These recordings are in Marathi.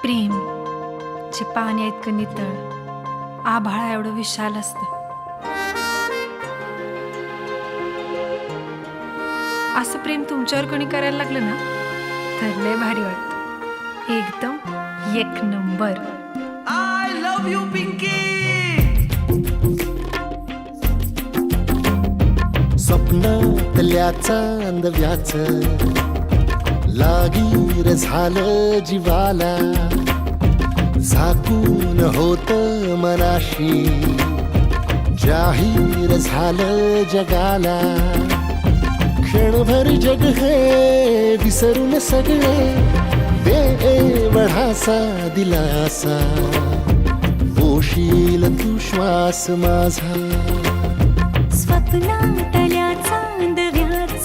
प्रेम जे पाण्या इतकं नितळ, आभाळा एवढं विशाल असतं. असं प्रेम तुमच्यावर कोणी करायला लागलं ना, तर लय भारी वाटतं. एकदम एक number. I love you Pinky. स्वप्नातल्या चांदव्याच लागीर झालं जीवाला, झाकून होत मनाशी जाहीर झालं जगाला. क्षणभर जग हे विसरून सगळे, बेवडासा दिलासा पोशील तू श्वास माझा. स्वप्नातल्या चांदव्याच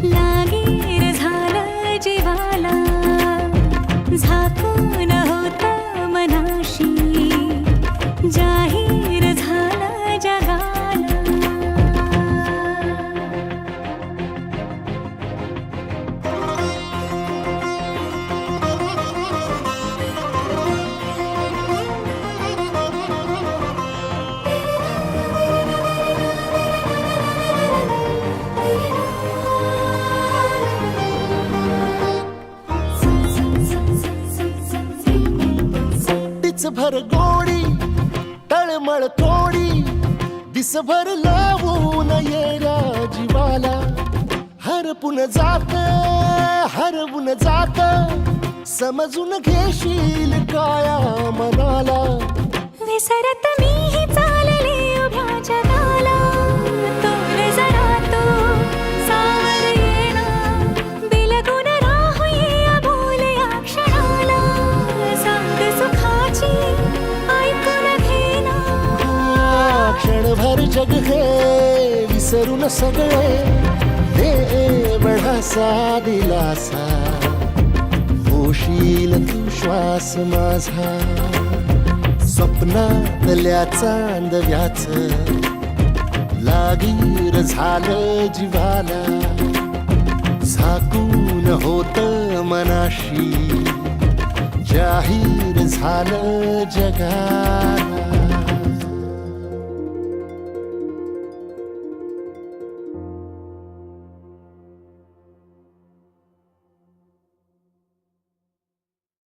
लागीर झालं जीवाला, झाकून होत मनाशी जाहीर झालं जगाला. भर गोडी तळमळ थोडी, दिसभर लावून येड्या जीवाला. हरपून जात समजून घेशील काया मनाला. विसरत मीही चालले उभ्या जगाला, तोर जरा तो सावर येणा, बिलगून राहूया बोल या क्षणाला. सांग सुखाची ऐकून घेना, क्षणभर जग हे विसरून सगळे, देवढासा दिलासा पोशील तू श्वास माझा. स्वप्नातल्या चांदव्याच लागीर झालं जीवाला, झाकून होत मनाशी जाहीर झालं जगाला.